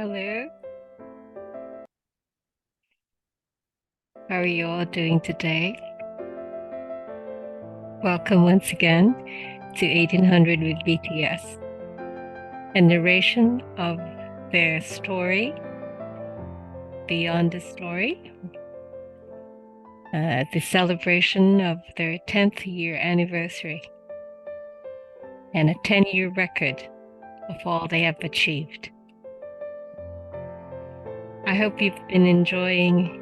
Hello, how are you all doing today? Welcome once again to 1800 with BTS, a narration of their story, Beyond the Story, the celebration of their 10th year anniversary, and a 10-year record of all they have achieved. I hope you've been enjoying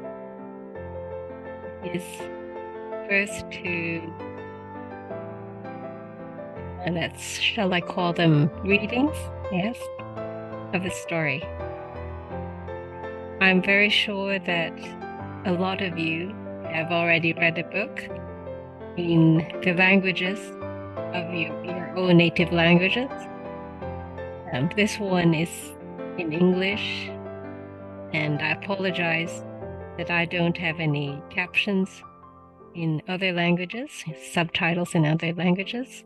his first two, shall I call them readings? Yes, of the story. I'm very sure that a lot of you have already read the book in the languages of your own native languages. This one is in English, and I apologize that I don't have any captions in other languages, subtitles in other languages.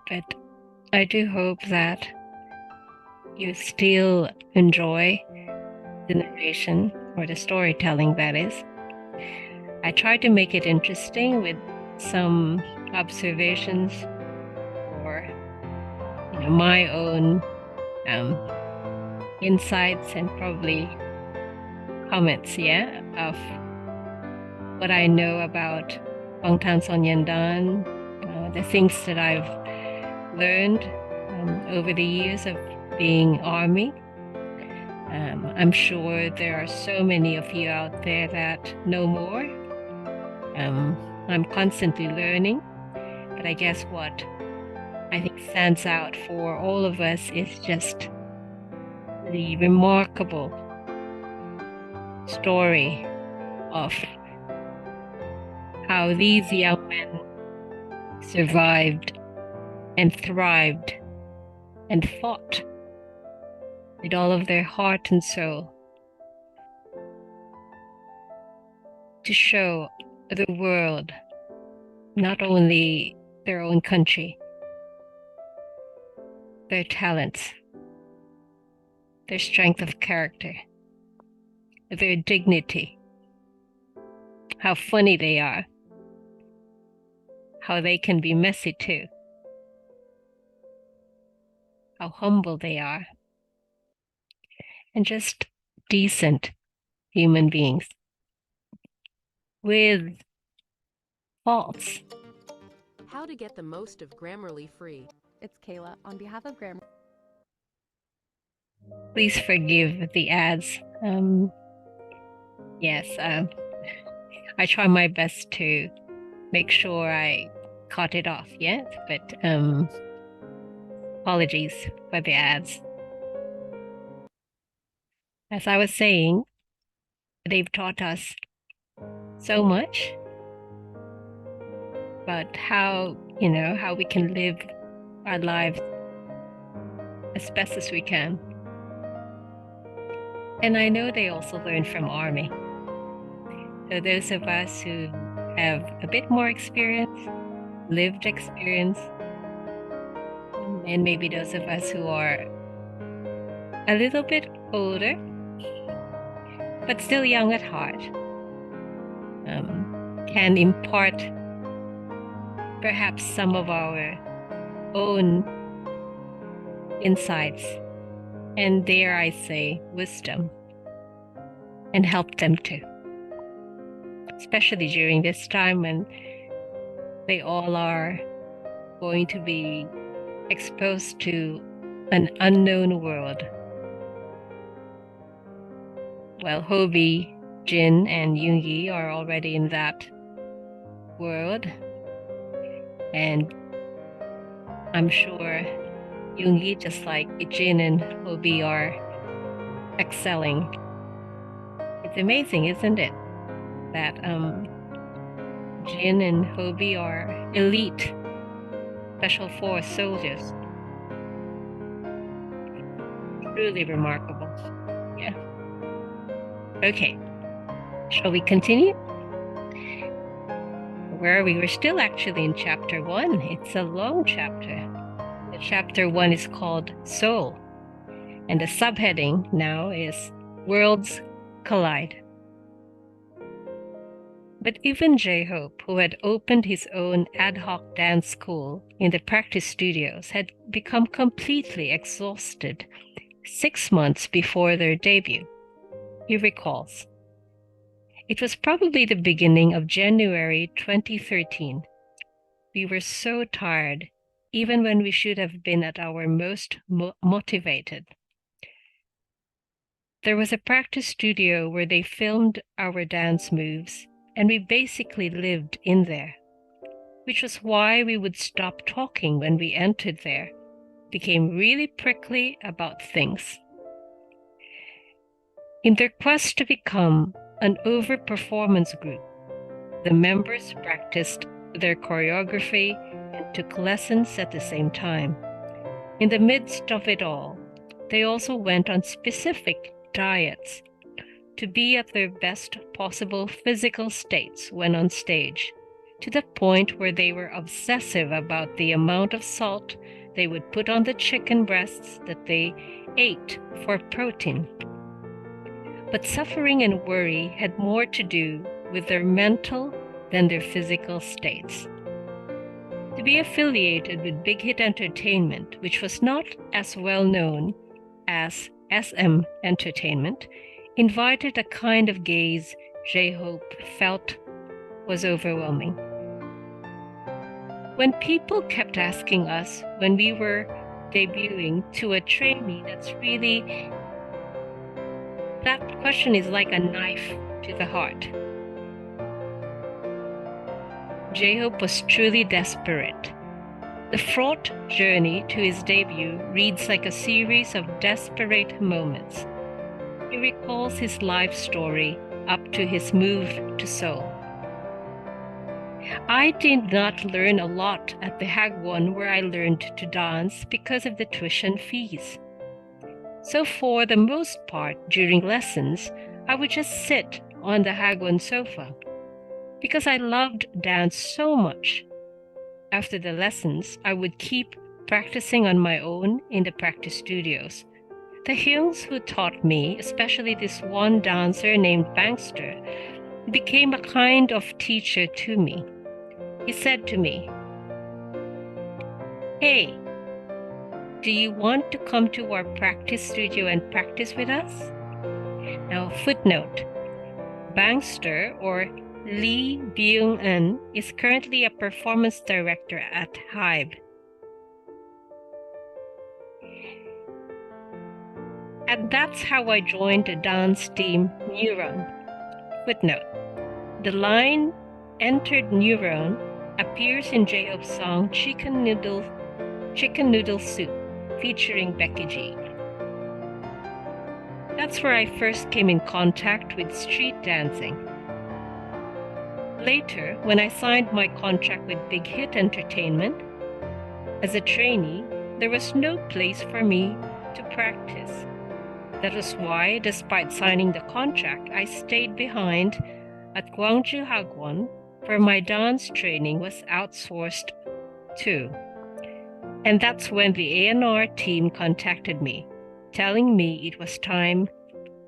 But I do hope that you still enjoy the narration or the storytelling, that is. I tried to make it interesting with some observations or my own insights and probably comments, of what I know about Bangtan Sonyeondan, the things that I've learned over the years of being Army. I'm sure there are so many of you out there that know more. I'm constantly learning, but I guess what I think stands out for all of us is just the remarkable story of how these young men survived and thrived and fought with all of their heart and soul to show the world, not only their own country, their talents, their strength of character, their dignity, how funny they are, how they can be messy too, how humble they are, and just decent human beings with faults. How to get the most of Grammarly free. It's Kayla on behalf of Grammarly. Please forgive the ads. Yes, I try my best to make sure I cut it off, but apologies for the ads. As I was saying, they've taught us so much about how we can live our lives as best as we can. And I know they also learn from Army. So those of us who have a bit more experience, lived experience, and maybe those of us who are a little bit older, but still young at heart, can impart perhaps some of our own insights and, dare I say, wisdom, and help them too. Especially during this time when they all are going to be exposed to an unknown world. Well, Hobie, Jin, and Yoongi are already in that world, and I'm sure Yoongi, just like Jin and Hobie, are excelling. It's amazing, isn't it, that Jin and Hobie are elite special force soldiers. Truly remarkable. Yeah. Okay. Shall we continue? Where are we? We're still actually in chapter 1. It's a long chapter. The chapter 1 is called Seoul. And the subheading now is Worlds Collide. But even J-Hope, who had opened his own ad hoc dance school in the practice studios, had become completely exhausted 6 months before their debut. He recalls, "It was probably the beginning of January 2013. We were so tired, even when we should have been at our most motivated. There was a practice studio where they filmed our dance moves, and we basically lived in there, which was why we would stop talking when we entered there, became really prickly about things." In their quest to become an overperformance group, the members practiced their choreography and took lessons at the same time. In the midst of it all, they also went on specific diets to be at their best possible physical states when on stage, to the point where they were obsessive about the amount of salt they would put on the chicken breasts that they ate for protein. But suffering and worry had more to do with their mental than their physical states. To be affiliated with Big Hit Entertainment, which was not as well known as SM Entertainment, invited a kind of gaze J-Hope felt was overwhelming. When people kept asking us when we were debuting to a trainee, that question is like a knife to the heart. J-Hope was truly desperate. The fraught journey to his debut reads like a series of desperate moments. He recalls his life story up to his move to Seoul. "I did not learn a lot at the Hagwon where I learned to dance because of the tuition fees. So for the most part during lessons, I would just sit on the Hagwon sofa because I loved dance so much. After the lessons, I would keep practicing on my own in the practice studios. The Hyungs who taught me, especially this one dancer named Bangster, became a kind of teacher to me. He said to me, 'Hey, do you want to come to our practice studio and practice with us?' Now, footnote, Bangster, or Lee Byung-eun, is currently a performance director at HYBE. And that's how I joined the dance team Neuron. Footnote, the line 'entered Neuron' appears in J-Hope's song Chicken Noodle Soup, featuring Becky G. That's where I first came in contact with street dancing. Later, when I signed my contract with Big Hit Entertainment, as a trainee, there was no place for me to practice. That was why, despite signing the contract, I stayed behind at Gwangju Hagwon, where my dance training was outsourced to. And that's when the A&R team contacted me, telling me it was time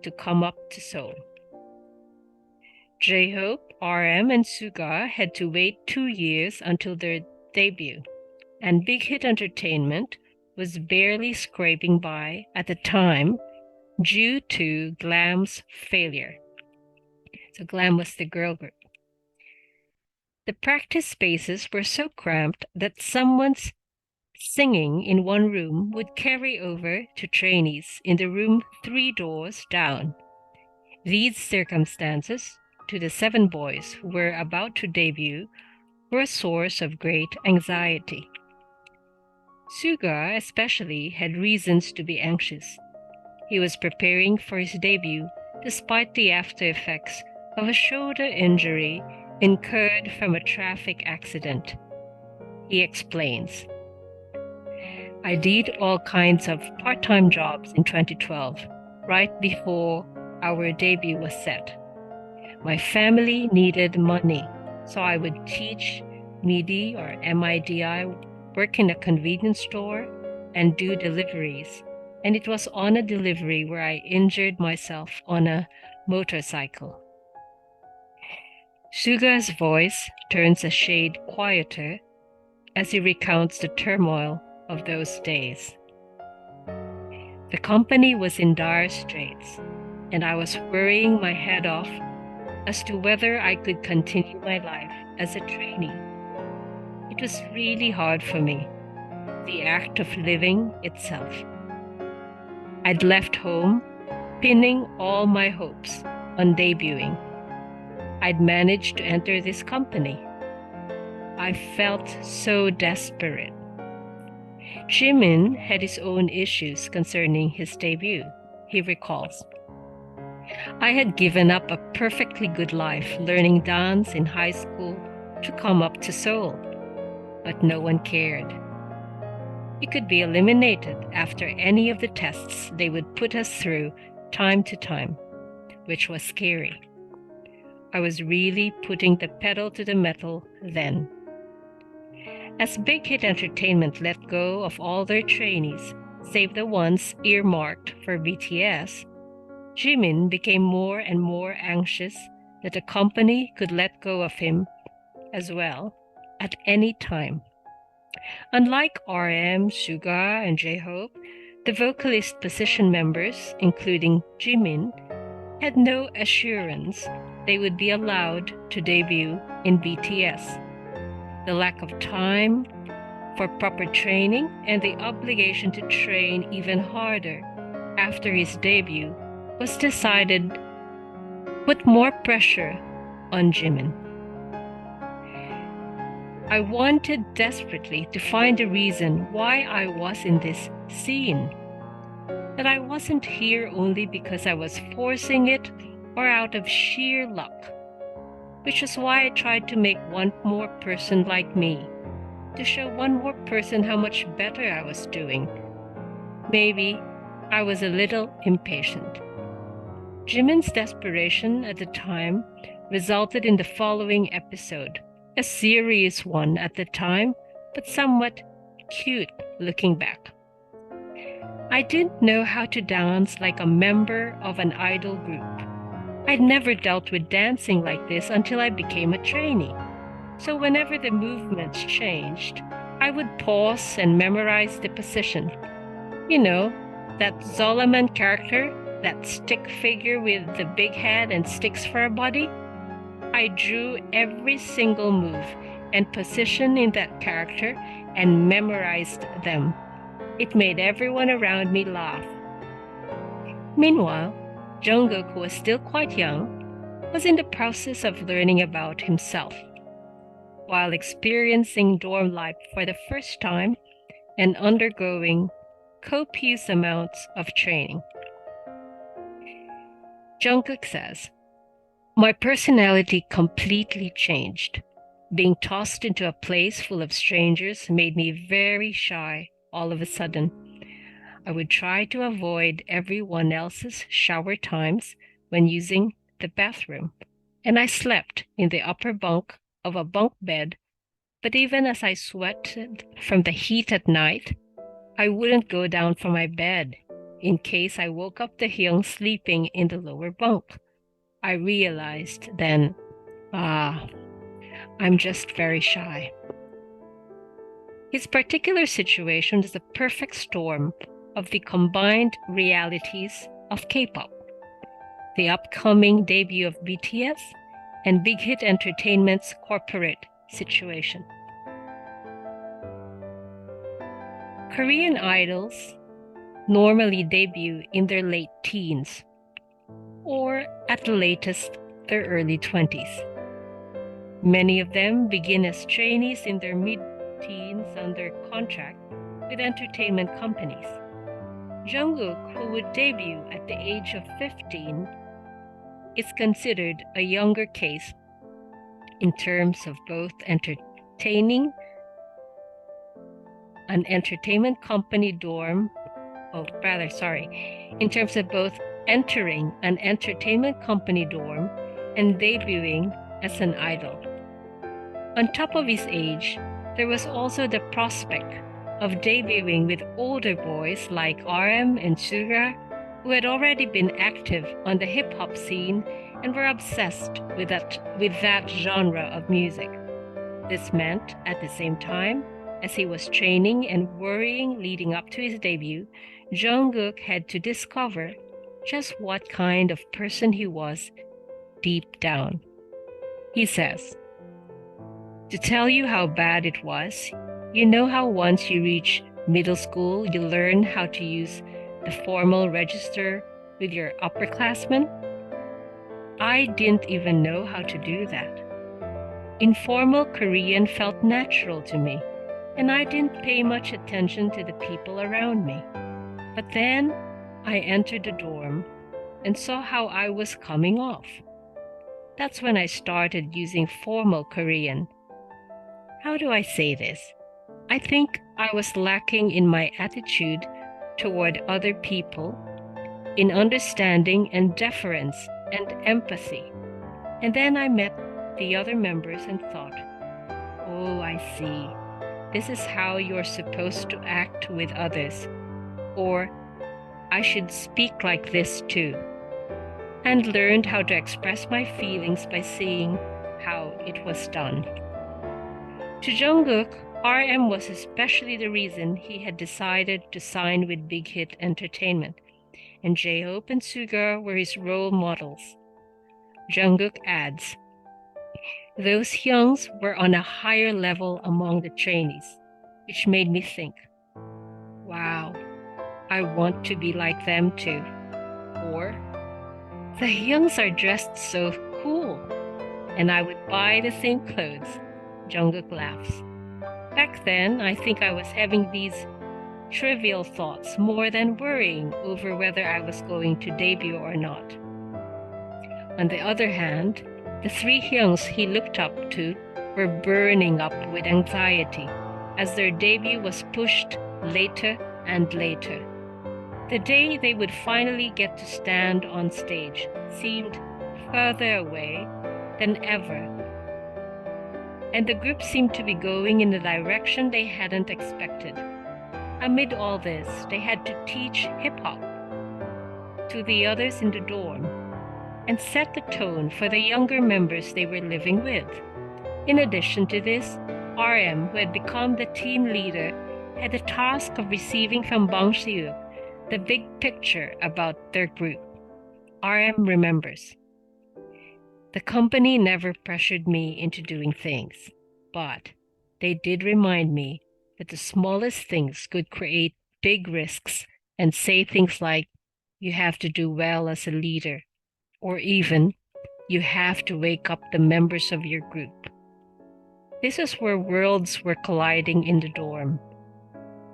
to come up to Seoul. J-Hope, RM, and Suga had to wait 2 years until their debut, and Big Hit Entertainment was barely scraping by at the time due to Glam's failure. So Glam was the girl group. The practice spaces were so cramped that someone's singing in one room would carry over to trainees in the room 3 doors down. These circumstances, to the 7 boys who were about to debut, were a source of great anxiety. Suga especially had reasons to be anxious. He was preparing for his debut despite the after effects of a shoulder injury incurred from a traffic accident. He explains, "I did all kinds of part-time jobs in 2012, right before our debut was set. My family needed money, so I would teach MIDI or MIDI, work in a convenience store, and do deliveries. and it was on a delivery where I injured myself on a motorcycle. Suga's voice turns a shade quieter as he recounts the turmoil of those days. The company was in dire straits, and I was worrying my head off as to whether I could continue my life as a trainee. It was really hard for me, the act of living itself. I'd left home, pinning all my hopes on debuting. I'd managed to enter this company. I felt so desperate. Jimin had his own issues concerning his debut, he recalls. I had given up a perfectly good life learning dance in high school to come up to Seoul, but no one cared. We could be eliminated after any of the tests they would put us through time to time, which was scary. I was really putting the pedal to the metal then. As Big Hit Entertainment let go of all their trainees, save the ones earmarked for BTS, Jimin became more and more anxious that the company could let go of him as well at any time. Unlike RM, Suga, and J-Hope, the vocalist position members, including Jimin, had no assurance they would be allowed to debut in BTS. The lack of time for proper training and the obligation to train even harder after his debut was decided put more pressure on Jimin. I wanted desperately to find a reason why I was in this scene, that I wasn't here only because I was forcing it or out of sheer luck, which is why I tried to make one more person like me, to show one more person how much better I was doing. Maybe I was a little impatient. Jimin's desperation at the time resulted in the following episode, a serious one at the time, but somewhat cute looking back. I didn't know how to dance like a member of an idol group. I'd never dealt with dancing like this until I became a trainee. So whenever the movements changed, I would pause and memorize the position. You know, that Zolaman character, that stick figure with the big head and sticks for a body? I drew every single move and position in that character and memorized them. It made everyone around me laugh. Meanwhile, Jungkook, who was still quite young, was in the process of learning about himself, while experiencing dorm life for the first time and undergoing copious amounts of training. Jungkook says, "My personality completely changed. Being tossed into a place full of strangers made me very shy all of a sudden. I would try to avoid everyone else's shower times when using the bathroom, and I slept in the upper bunk of a bunk bed, but even as I sweated from the heat at night, I wouldn't go down from my bed in case I woke up the Hyung sleeping in the lower bunk. I realized then, I'm just very shy." His particular situation is a perfect storm of the combined realities of K-pop, the upcoming debut of BTS, and Big Hit Entertainment's corporate situation. Korean idols normally debut in their late teens, or at the latest, their early 20s. Many of them begin as trainees in their mid-teens under contract with entertainment companies. Jungkook, who would debut at the age of 15, is considered a younger case in terms of both entertaining an entertainment company dorm, in terms of both entering an entertainment company dorm and debuting as an idol. On top of his age, there was also the prospect of debuting with older boys like RM and Suga, who had already been active on the hip-hop scene and were obsessed with that genre of music. This meant, at the same time, as he was training and worrying leading up to his debut, Jungkook had to discover just what kind of person he was deep down. He says, "To tell you how bad it was, you know how once you reach middle school, you learn how to use the formal register with your upperclassmen? I didn't even know how to do that. Informal Korean felt natural to me, and I didn't pay much attention to the people around me. But then I entered the dorm and saw how I was coming off. That's when I started using formal Korean. How do I say this? I think I was lacking in my attitude toward other people, in understanding and deference and empathy. And then I met the other members and thought, oh, I see. This is how you're supposed to act with others. Or I should speak like this too. And learned how to express my feelings by seeing how it was done." To Jungkook, RM was especially the reason he had decided to sign with Big Hit Entertainment, and J-Hope and Suga were his role models. Jungkook adds, "Those Hyungs were on a higher level among the trainees, which made me think, wow, I want to be like them too." Or, "The Hyungs are dressed so cool, and I would buy the same clothes." Jungkook laughs. Back then, I think I was having these trivial thoughts more than worrying over whether I was going to debut or not. On the other hand, the three Hyungs he looked up to were burning up with anxiety as their debut was pushed later and later. The day they would finally get to stand on stage seemed further away than ever, and the group seemed to be going in a direction they hadn't expected. Amid all this, they had to teach hip-hop to the others in the dorm and set the tone for the younger members they were living with. In addition to this, RM, who had become the team leader, had the task of receiving from Myeongseok the big picture about their group. RM remembers, "The company never pressured me into doing things, but they did remind me that the smallest things could create big risks and say things like, you have to do well as a leader, or even, you have to wake up the members of your group." This is where worlds were colliding in the dorm.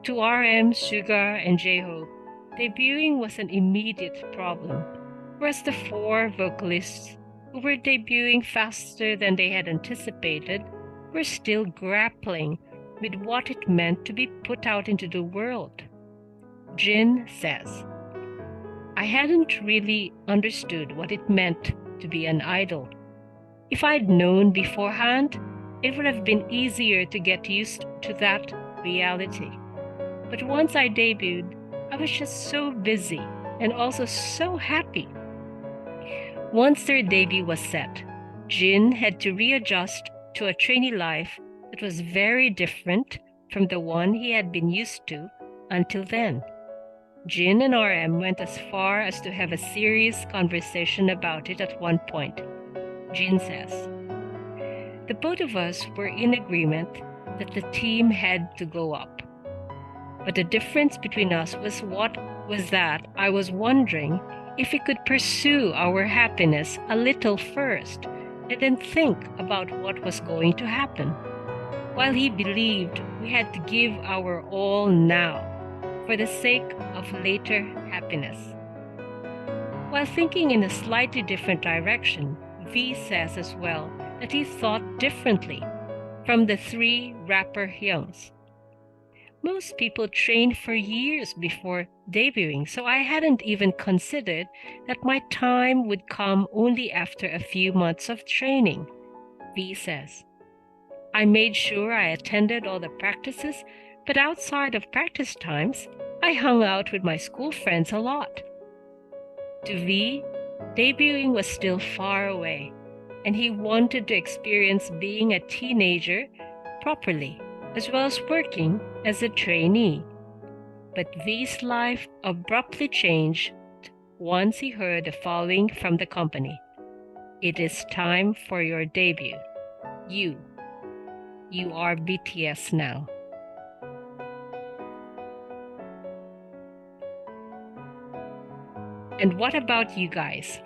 To RM, Suga, and J-Hope, debuting was an immediate problem, whereas the four vocalists who were debuting faster than they had anticipated were still grappling with what it meant to be put out into the world. Jin says, "I hadn't really understood what it meant to be an idol. If I'd known beforehand, it would have been easier to get used to that reality. But once I debuted, I was just so busy and also so happy." Once their debut was set, Jin had to readjust to a trainee life that was very different from the one he had been used to until then. Jin and RM went as far as to have a serious conversation about it at one point. Jin says, "The both of us were in agreement that the team had to go up. But the difference between us was that I was wondering if we could pursue our happiness a little first and then think about what was going to happen, while he believed we had to give our all now for the sake of later happiness." While thinking in a slightly different direction, V says as well that he thought differently from the three rapper Hyungs. "Most people train for years before debuting, so I hadn't even considered that my time would come only after a few months of training," V says. "I made sure I attended all the practices But outside of practice times, I hung out with my school friends a lot. To V, debuting was still far away, and he wanted to experience being a teenager properly, as well as working as a trainee. But V's life abruptly changed once he heard the following from the company. It is time for your debut. You are BTS now. And what about you guys?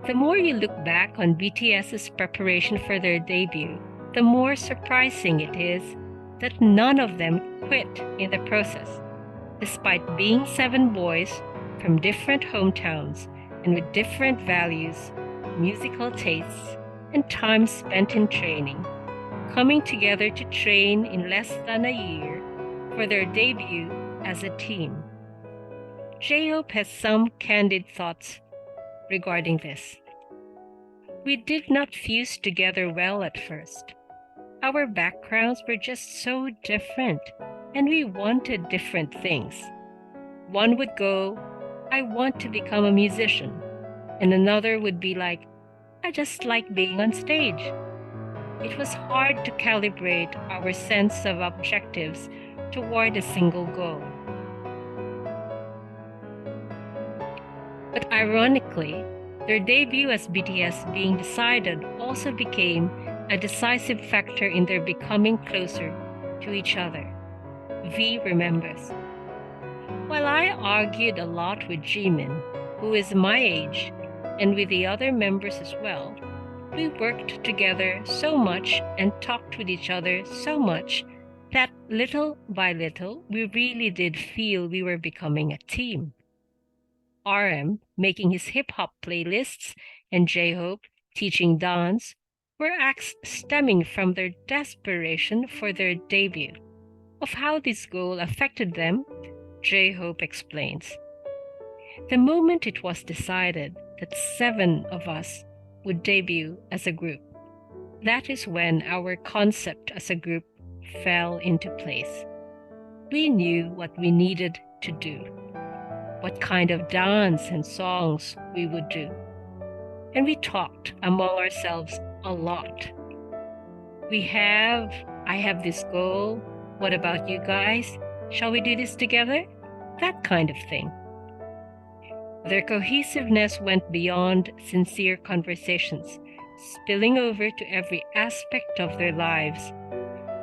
The more you look back on BTS's preparation for their debut, the more surprising it is that none of them quit in the process, despite being 7 boys from different hometowns and with different values, musical tastes, and time spent in training, coming together to train in less than a year for their debut as a team. J-Hope has some candid thoughts regarding this. We did not fuse together well at first. Our backgrounds were just so different, and we wanted different things. One would go, I want to become a musician, and another would be like, I just like being on stage. It was hard to calibrate our sense of objectives toward a single goal. But ironically, their debut as BTS being decided also became a decisive factor in their becoming closer to each other. V remembers. While I argued a lot with Jimin, who is my age, and with the other members as well, we worked together so much and talked with each other so much that little by little we really did feel we were becoming a team. RM making his hip-hop playlists and J-Hope teaching dance were acts stemming from their desperation for their debut. Of how this goal affected them, J-Hope explains. The moment it was decided that 7 of us would debut as a group, that is when our concept as a group fell into place. We knew what we needed to do, what kind of dance and songs we would do. And we talked among ourselves a lot. I have this goal. What about you guys? Shall we do this together? That kind of thing. Their cohesiveness went beyond sincere conversations, spilling over to every aspect of their lives.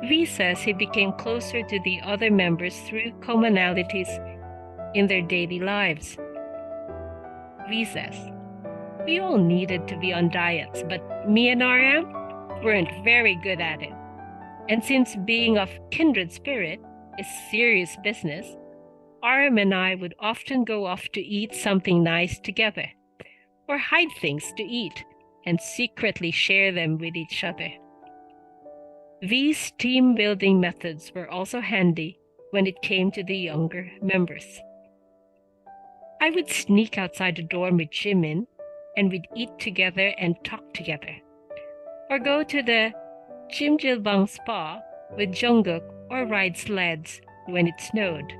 V says he became closer to the other members through commonalities in their daily lives. V says, we all needed to be on diets, but me and RM weren't very good at it. And since being of kindred spirit is serious business, RM and I would often go off to eat something nice together, or hide things to eat and secretly share them with each other. These team-building methods were also handy when it came to the younger members. I would sneak outside the dorm with Jimin, and we'd eat together and talk together, or go to the Jimjilbang spa with Jungkook or ride sleds when it snowed,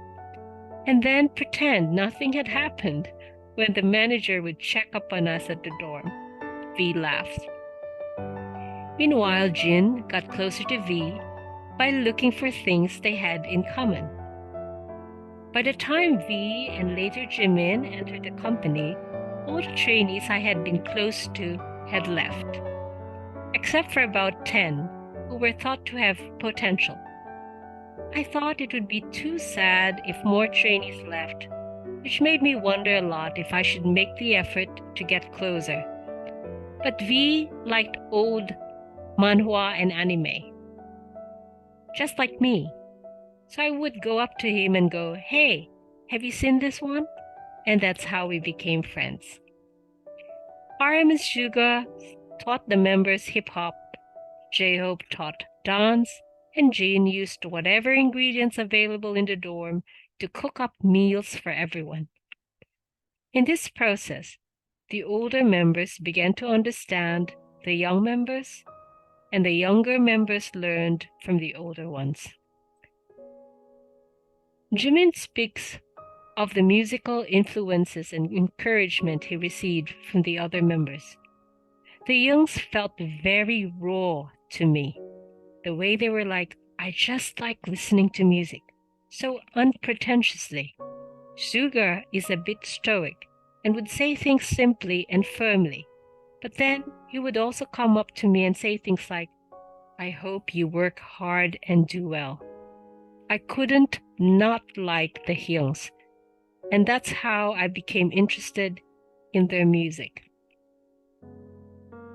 and then pretend nothing had happened when the manager would check up on us at the dorm. V laughs. Meanwhile, Jin got closer to V by looking for things they had in common. By the time V and later Jimin entered the company, all the trainees I had been close to had left, except for about 10 who were thought to have potential. I thought it would be too sad if more trainees left, which made me wonder a lot if I should make the effort to get closer. But V liked old manhwa and anime, just like me. So I would go up to him and go, hey, have you seen this one? And that's how we became friends. RM and Suga taught the members hip-hop, J-Hope taught dance, and Jin used whatever ingredients available in the dorm to cook up meals for everyone. In this process, the older members began to understand the young members, and the younger members learned from the older ones. Jimin speaks of the musical influences and encouragement he received from the other members. The Jungs felt very raw to me, the way they were like, I just like listening to music, so unpretentiously. Suga is a bit stoic and would say things simply and firmly, but then he would also come up to me and say things like, I hope you work hard and do well. I couldn't not like the Hyungs, and that's how I became interested in their music.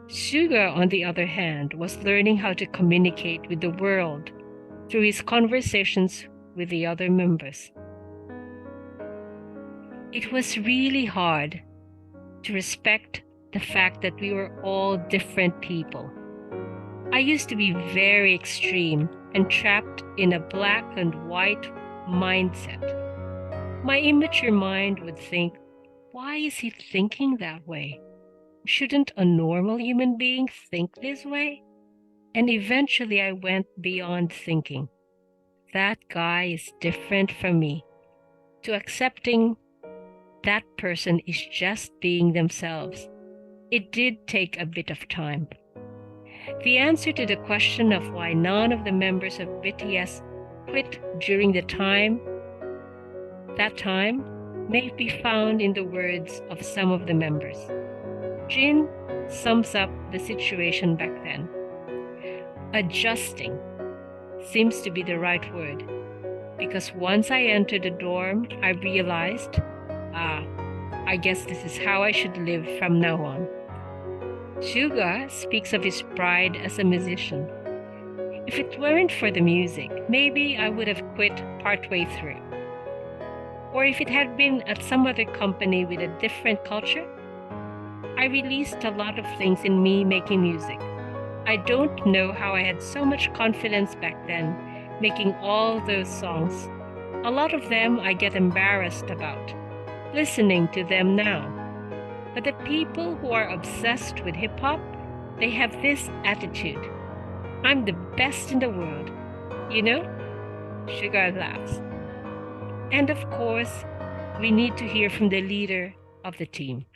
Suga, on the other hand, was learning how to communicate with the world through his conversations with the other members. It was really hard to respect the fact that we were all different people. I used to be very extreme and trapped in a black and white mindset. My immature mind would think, why is he thinking that way? Shouldn't a normal human being think this way? And eventually I went beyond thinking, that guy is different from me, to accepting that person is just being themselves. It did take a bit of time. The answer to the question of why none of the members of BTS quit during that time may be found in the words of some of the members. Jin sums up the situation back then. Adjusting seems to be the right word, because once I entered the dorm, I realized, I guess this is how I should live from now on. Suga speaks of his pride as a musician. If it weren't for the music, maybe I would have quit partway through. Or if it had been at some other company with a different culture, I released a lot of things in me making music. I don't know how I had so much confidence back then, making all those songs. A lot of them I get embarrassed about, listening to them now. But the people who are obsessed with hip hop, they have this attitude. I'm the best in the world, you know? Sugar laughs. And of course, we need to hear from the leader of the team.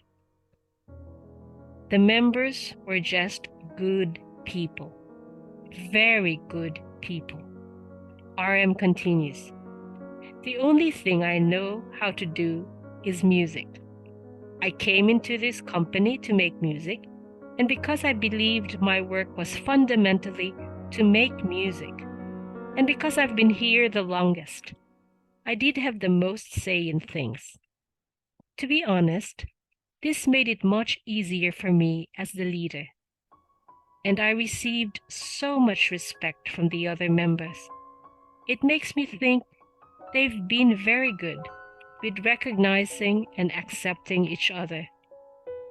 The members were just good people, very good people. RM continues. The only thing I know how to do is music. I came into this company to make music, and because I believed my work was fundamentally to make music, and because I've been here the longest, I did have the most say in things. To be honest, this made it much easier for me as the leader, and I received so much respect from the other members. It makes me think they've been very good with recognizing and accepting each other.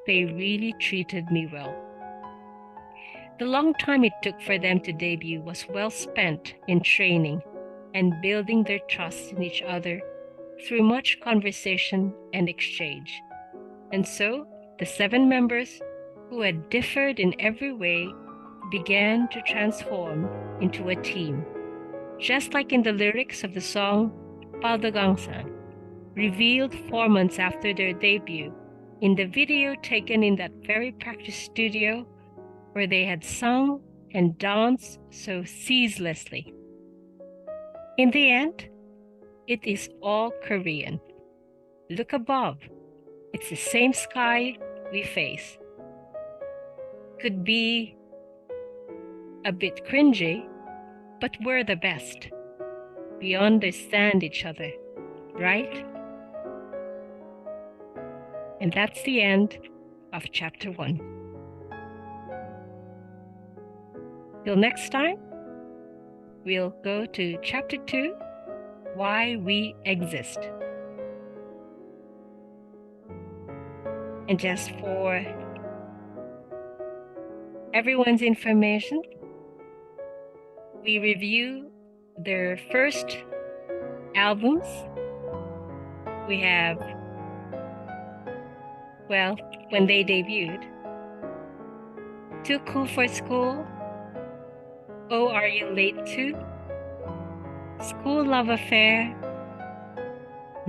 They really treated me well. The long time it took for them to debut was well spent in training and building their trust in each other through much conversation and exchange. And so, the 7 members who had differed in every way began to transform into a team, just like in the lyrics of the song Baldagang-san, revealed 4 months after their debut in the video taken in that very practice studio where they had sung and danced so ceaselessly. In the end, it is all Korean. Look above. It's the same sky we face. Could be a bit cringy, but we're the best. We understand each other, right? And that's the end of chapter 1. Till next time, we'll go to chapter 2, Why We Exist. And just for everyone's information, we review their first albums. We have, well, when they debuted, Too Cool for School, Oh, Are You Late Too? School Love Affair,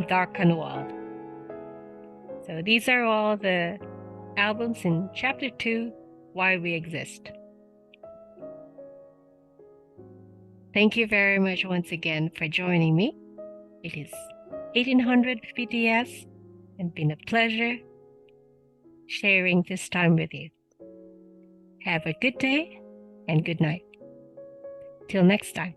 Dark and Wild. So these are all the albums in Chapter 2, Why We Exist. Thank you very much once again for joining me. It is 1800 BTS and been a pleasure sharing this time with you. Have a good day and good night. Till next time.